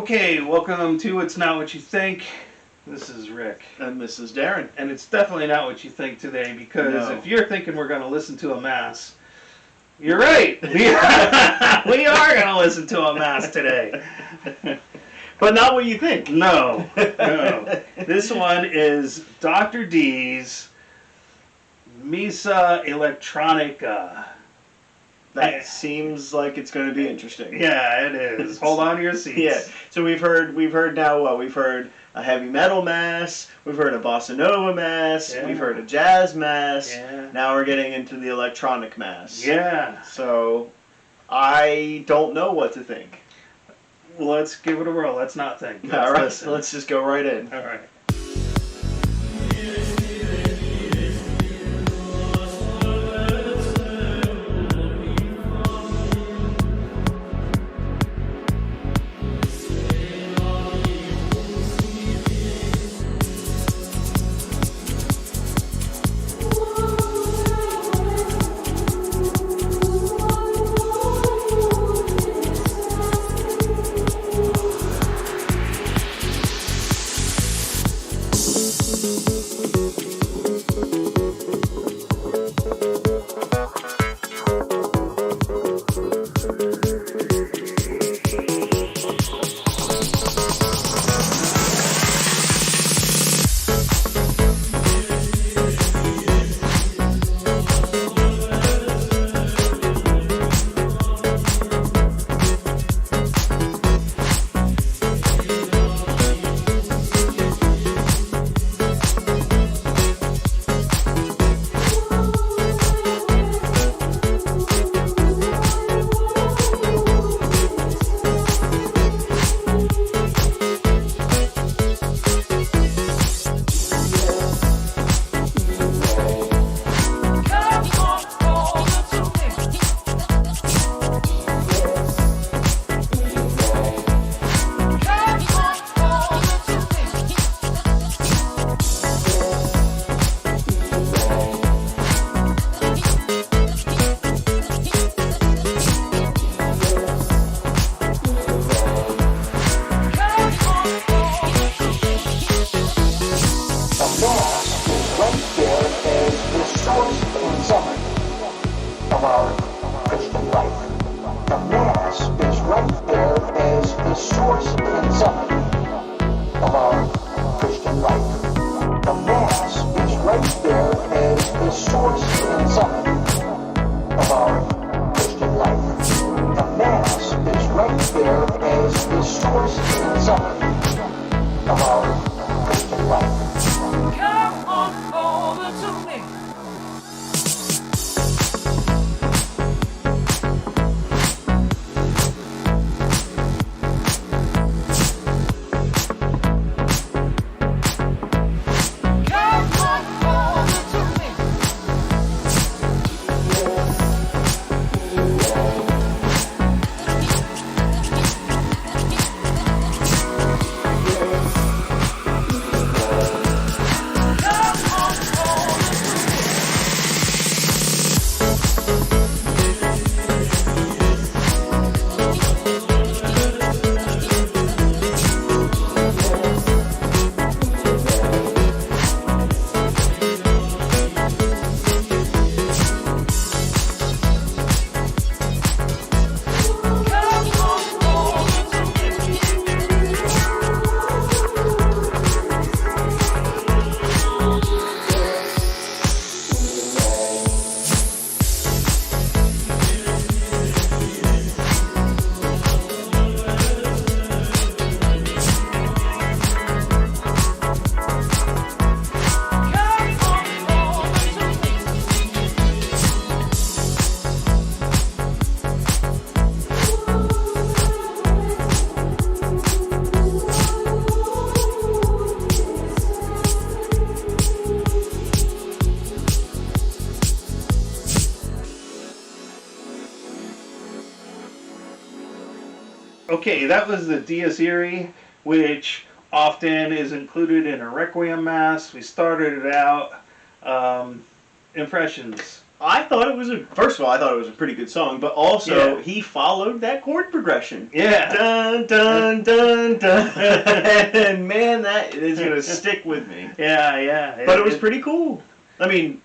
Okay, welcome to It's Not What You Think. This is Rick. And this is Darren. And it's definitely not what you think today, because if you're thinking we're going to listen to a mass, you're right. We are going to listen to a mass today. But not what you think. No. This one is Dr. D's Missa Electronica. That seems like it's going to be interesting. Yeah, it is. Hold on to your seats. Yeah. So we've heard now what? We've heard a heavy metal mass. We've heard a bossa nova mass. Yeah. We've heard a jazz mass. Yeah. Now we're getting into the electronic mass. Yeah. So I don't know what to think. Let's give it a whirl. Let's not think. All right. So let's just go right in. All right. Okay, that was the Dies Irae, which often is included in a Requiem Mass. We started it out. Impressions? I thought it was first of all, I thought it was a pretty good song, but also he followed that chord progression. Yeah. Dun, dun, dun, dun. And man, that is going to stick with me. Yeah. But it was pretty cool. I mean,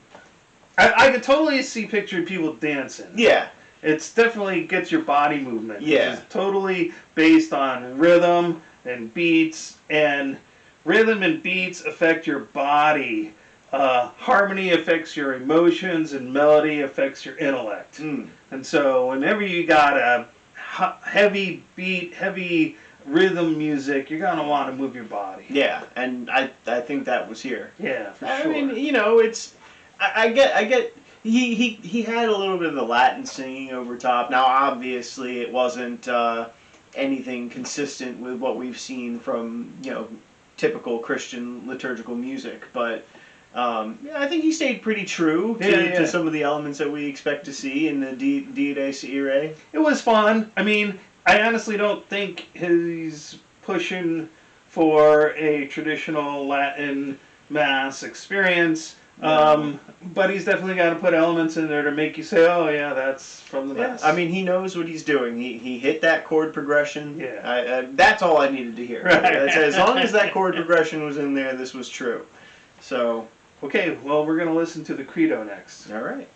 I could totally see pictured people dancing. Yeah. It's definitely gets your body movement. Yeah. Which is totally based on rhythm and beats, and rhythm and beats affect your body. Harmony affects your emotions, and melody affects your intellect. And so whenever you got a heavy beat, heavy rhythm music, you're going to want to move your body. Yeah, and I think that was here. Yeah, for I sure. mean, you know, it's... I get... He had a little bit of the Latin singing over top. Now, obviously, it wasn't anything consistent with what we've seen from, you know, typical Christian liturgical music, but I think he stayed pretty true to some of the elements that we expect to see in the Dies Irae. It was fun. I mean, I honestly don't think he's pushing for a traditional Latin Mass experience. But he's definitely got to put elements in there to make you say, oh yeah, that's from the Mass. I mean, he knows what he's doing. He hit that chord progression. Yeah. That's all I needed to hear. Right. As long as that chord progression was in there, this was true. So... Okay, well, we're going to listen to the Credo next. All right.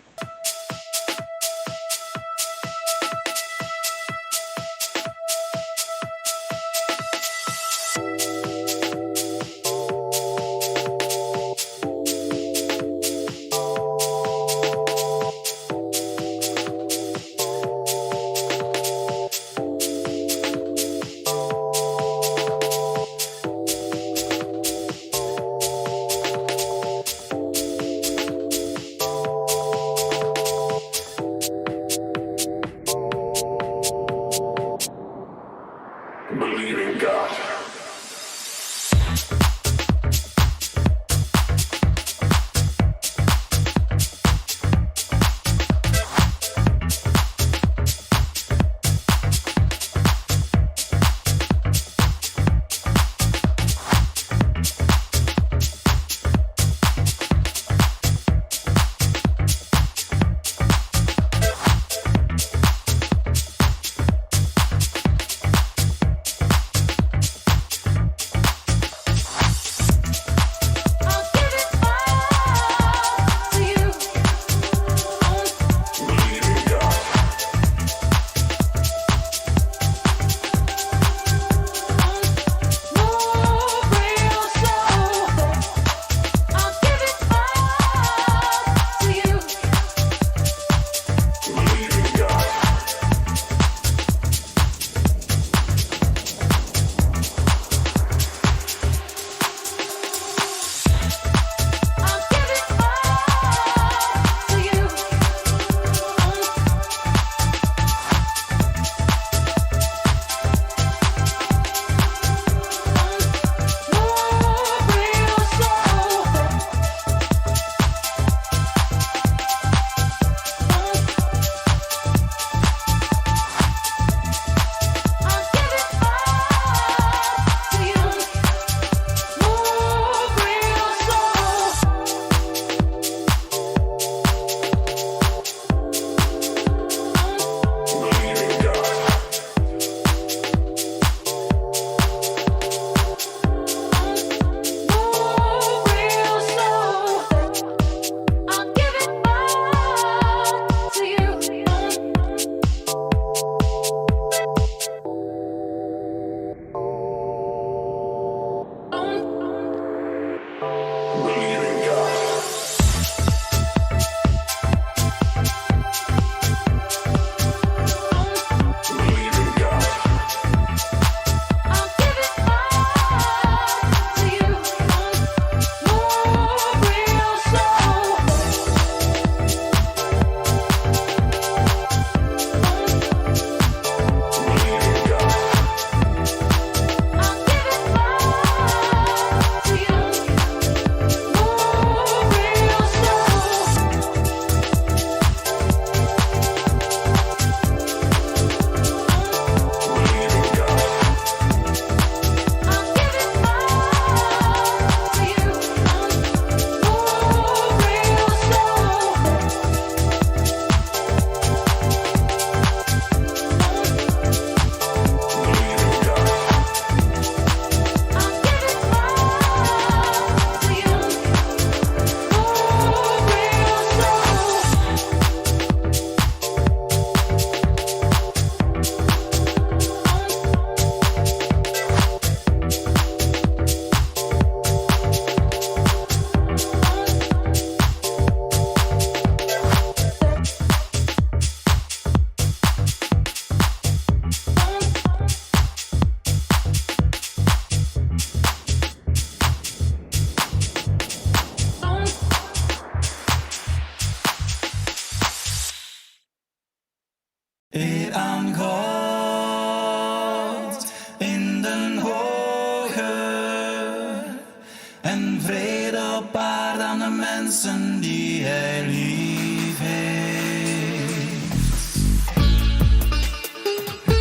mensen die hij lief heeft.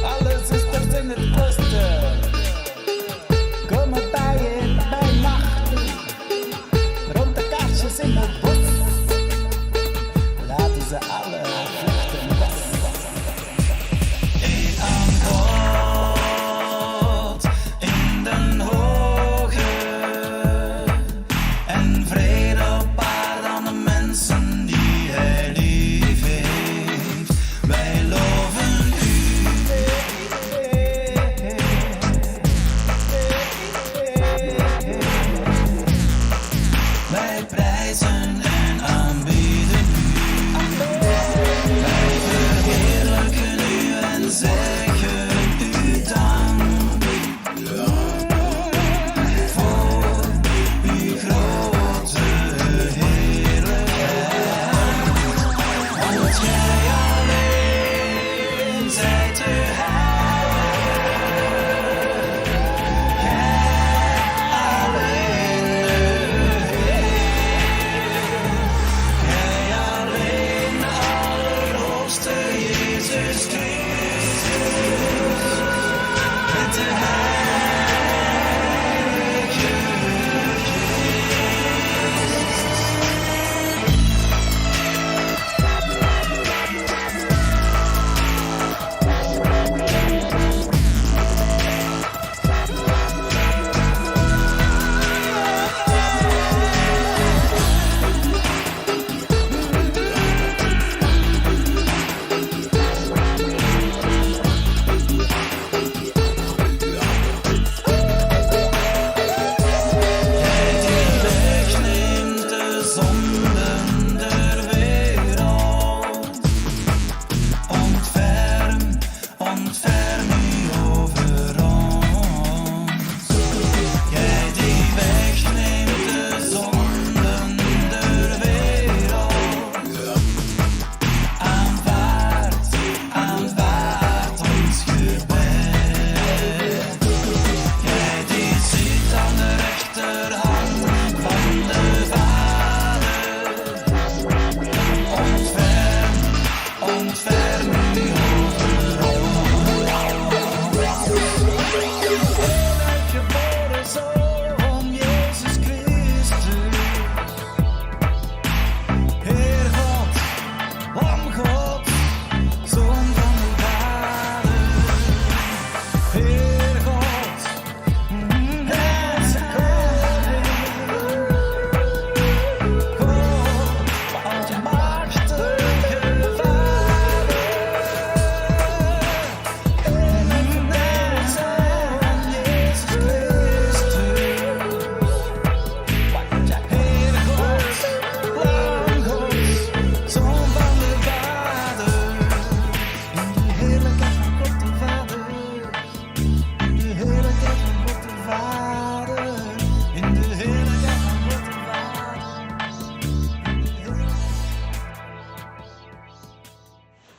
Alle zusters in het oosten komen bij je bij nacht. Rond de kaarsjes in het bos laten ze alle vluchten los. Eet aan God in den hoge en vrede op aarde aan de mensen die hij lief heeft. Wij loven u. Wij prijzen en aanbieden u. Wij verheerlijken u en zeggen u dank voor uw grote heerlijkheid. Want jij alleen zijt de Jezus Christus, met de Heilige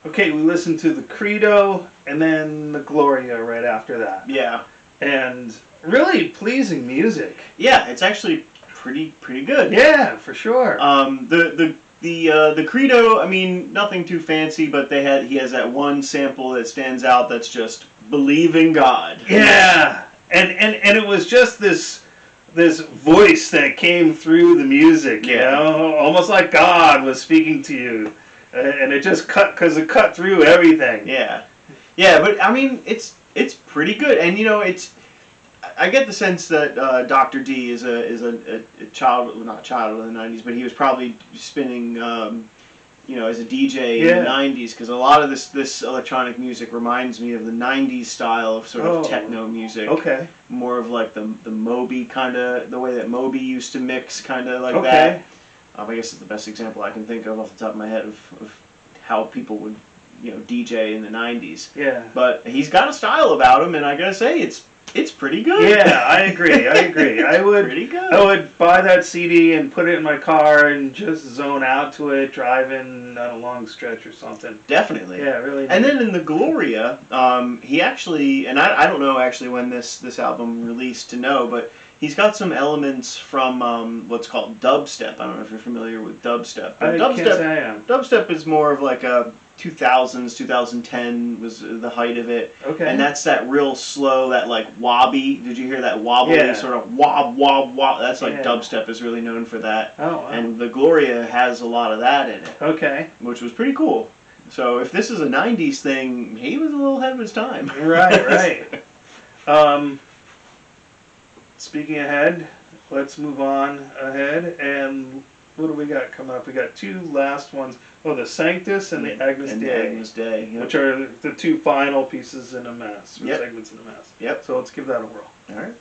Okay, we listened to the Credo and then the Gloria right after that. Yeah. And really pleasing music. Yeah, it's actually pretty good. Yeah, for sure. The Credo, I mean, nothing too fancy, but he has that one sample that stands out that's just believe in God. Yeah. And it was just this voice that came through the music, you know, almost like God was speaking to you. And it just cut through everything. Yeah, but I mean, it's pretty good, and you know, I get the sense that Dr. D is a child, well, not a child of the '90s, but he was probably spinning, you know, as a DJ in the '90s, because a lot of this electronic music reminds me of the '90s style of sort of techno music. Okay. More of like the Moby kind of, the way that Moby used to mix, kind of like that. I guess it's the best example I can think of off the top of my head of how people would, you know, DJ in the '90s. Yeah. But he's got a style about him, and I gotta say, it's It's pretty good. Yeah, I agree. I would. Pretty good. I would buy that CD and put it in my car and just zone out to it, driving on a long stretch or something. Definitely. Yeah, really. And neat. then in the Gloria, he actually, and I don't know actually when this album released to know, but he's got some elements from what's called dubstep. I don't know if you're familiar with dubstep. But I can't say I am. Dubstep is more of like a 2000s, 2010 was the height of it. Okay. And that's that real slow, that like wobby. Did you hear that wobbly Yeah. sort of wob, wob, wob? That's like Yeah. dubstep is really known for that. Oh, wow. And the Gloria has a lot of that in it, Okay. which was pretty cool. So if this is a 90s thing, he was a little ahead of his time. Right. Speaking ahead, let's move on ahead. And what do we got coming up? We got two last ones. Oh, the Sanctus and the Agnus and Dei, Agnus Dei, yep. which are the two final pieces in a mass, or Yep. segments in a mass. Yep. So let's give that a whirl. All right.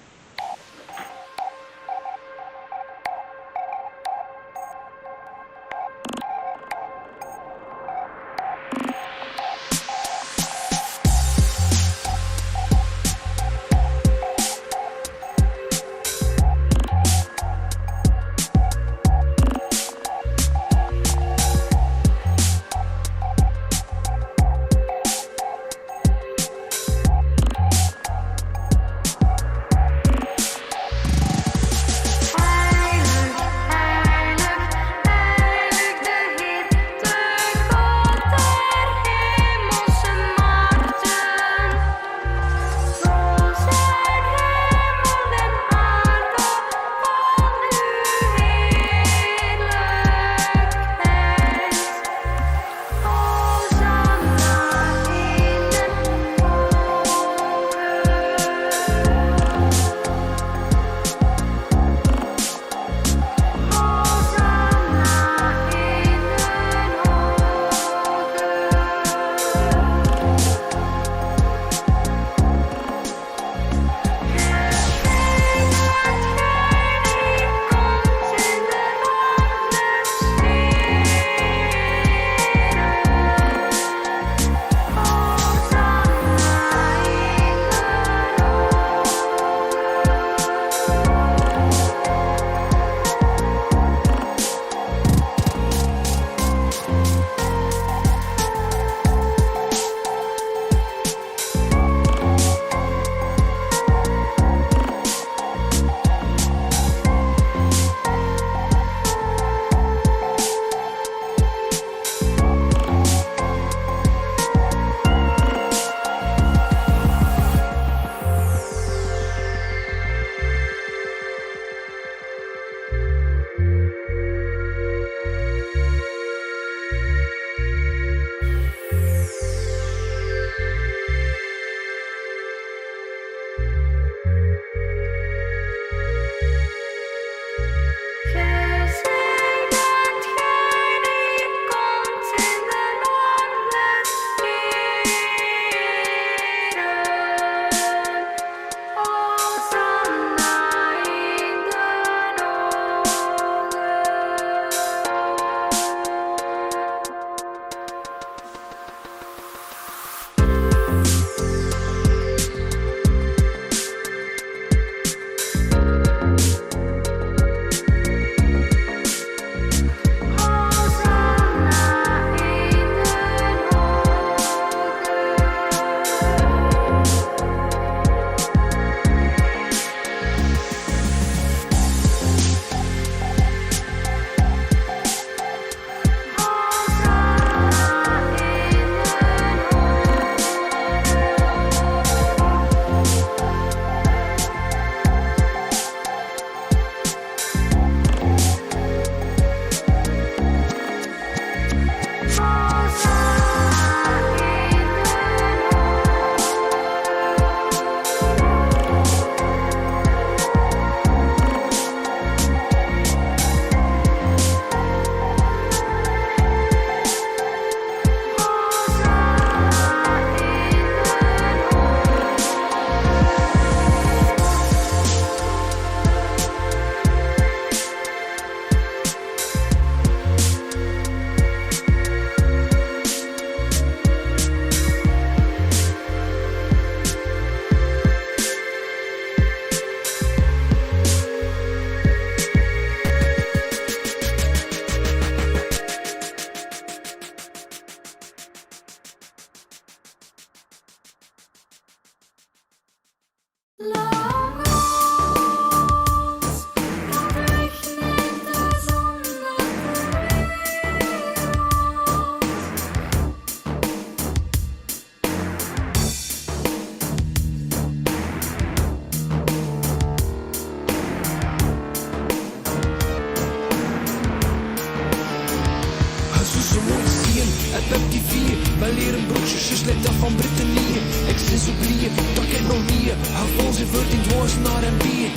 Wij leren broodjes, geslepen van Brittannië. Ik zit zo blij, dat ik nog niet. Hou vol zijn wordt in dwars naar een bier.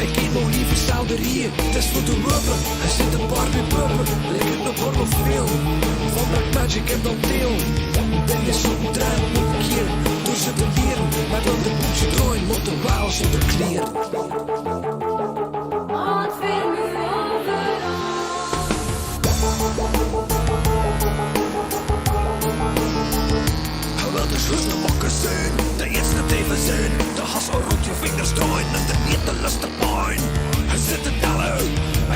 Ik eet nog liever selderieën, het is voor de rubber. Er zit een paar bij pubber, lekker nog voor nog veel. Van dat magic en dat deel. Ben je zo'n trein moet keer. Door ze te leren, maar dan de boekje draaien, moet de waal zonder kleren. Schluss naar wakker zijn, de eerste even zijn. De has al rond je vingers draaien en de eten lust te pijn. Hij zit te tellen,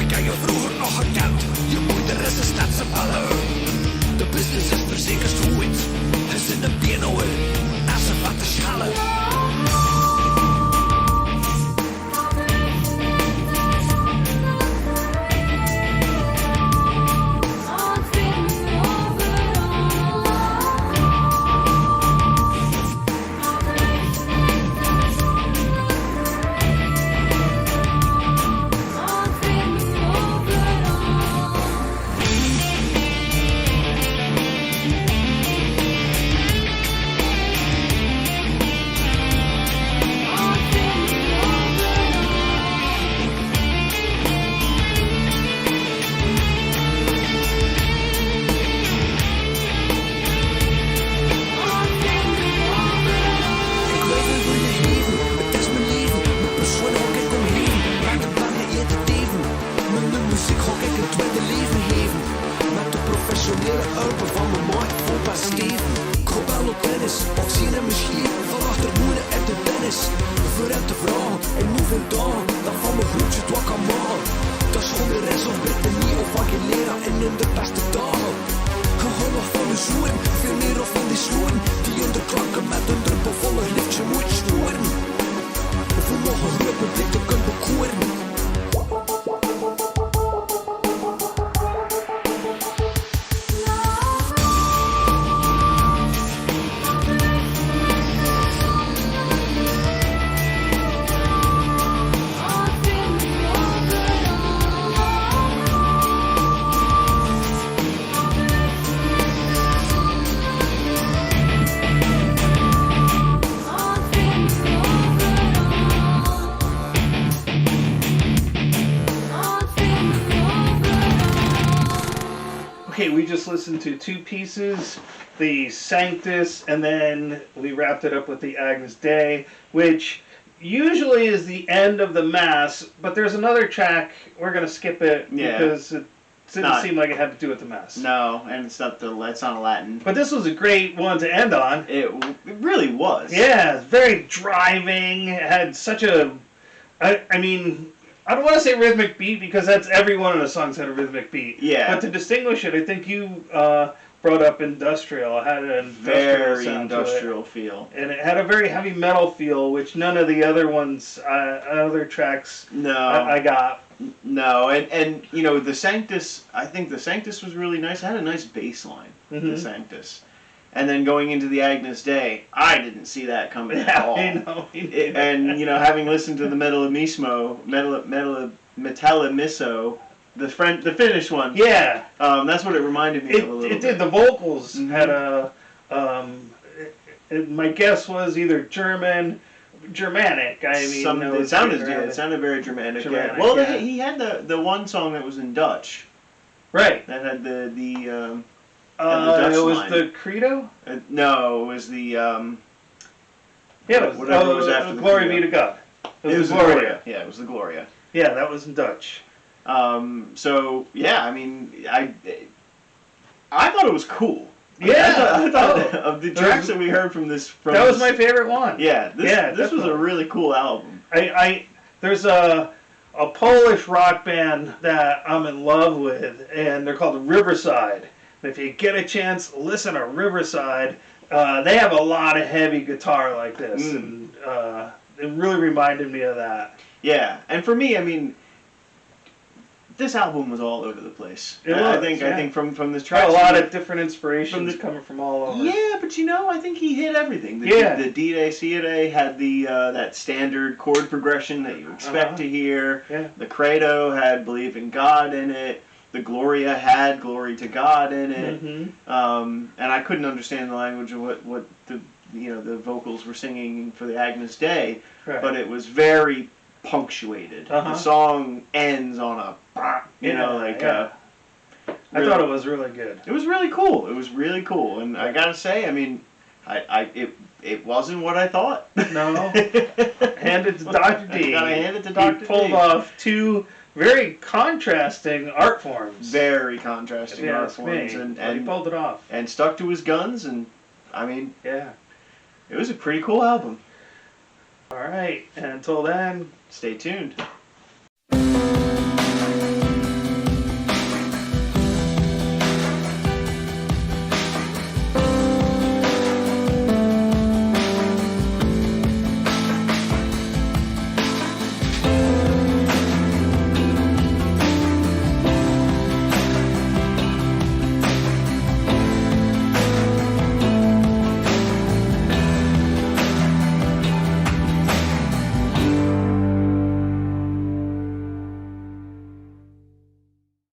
ik heb je vroeger nog gekend. Je moeder is een stadse bellen. De business is verzekerd goed. Hij zit een piano in, en ze wat te schalen. Okay, we just listened to two pieces, the Sanctus, and then we wrapped it up with the Agnus Dei, which usually is the end of the Mass, but there's another track, we're going to skip it because it didn't seem like it had to do with the Mass. No, and it's not a Latin. But this was a great one to end on. It really was. Yeah, very driving, it had such a, I mean, I don't want to say rhythmic beat because that's every one of the songs had a rhythmic beat. Yeah. But to distinguish it, I think you brought up industrial. It had an industrial very sound industrial to it. feel. And it had a very heavy metal feel, which none of the other ones, other tracks, I got. No, and you know the Sanctus. I think the Sanctus was really nice. It had a nice bass line. The Sanctus. And then going into the Agnus Dei, I didn't see that coming at all. I know. And you know, having listened to the Metallimisso, the Finnish one. Yeah. That's what it reminded me of a little bit. It did. The vocals had a. My guess was either Germanic. I mean, it sounded very Germanic. Germanic, Well, yeah. he had the one song that was in Dutch. Right. That had the it was line. the Credo? No, it was the Yeah, it was, whatever was after the Glory Credo. be to God. It was the Gloria. Yeah, it was the Gloria. Yeah, that was in Dutch. So yeah, I mean, I thought it was cool. Yeah, I thought of the tracks that we heard from this. That was my favorite one. Yeah, this was a really cool album. There's a Polish rock band that I'm in love with, and they're called Riverside. If you get a chance, listen to Riverside. They have a lot of heavy guitar like this, and it really reminded me of that. Yeah, and for me, I mean, this album was all over the place. It I was, think yeah. I think from the Had tracks, a lot of different inspirations from the- coming from all over. yeah, but you know, I think he hit everything. Yeah. The D-Day, C-Day had the that standard chord progression that you expect Uh-huh. to hear. Yeah. The Credo had Believe in God in it. The Gloria had Glory to God in it. Mm-hmm. And I couldn't understand the language of what the the vocals were singing for the Agnus Dei, Right. but it was very punctuated. Uh-huh. The song ends on a Yeah. I really- thought it was really good. it was really cool. It was really cool, and I gotta say, I mean, it wasn't what I thought. No. Hand it to Dr. D. Gotta hand it to Dr. He pulled D. off two very contrasting art forms. Very contrasting Yeah, art it's forms, me. and But he pulled it off. and stuck to his guns, and I mean, Yeah. it was a pretty cool album. All right. And until then, Stay tuned.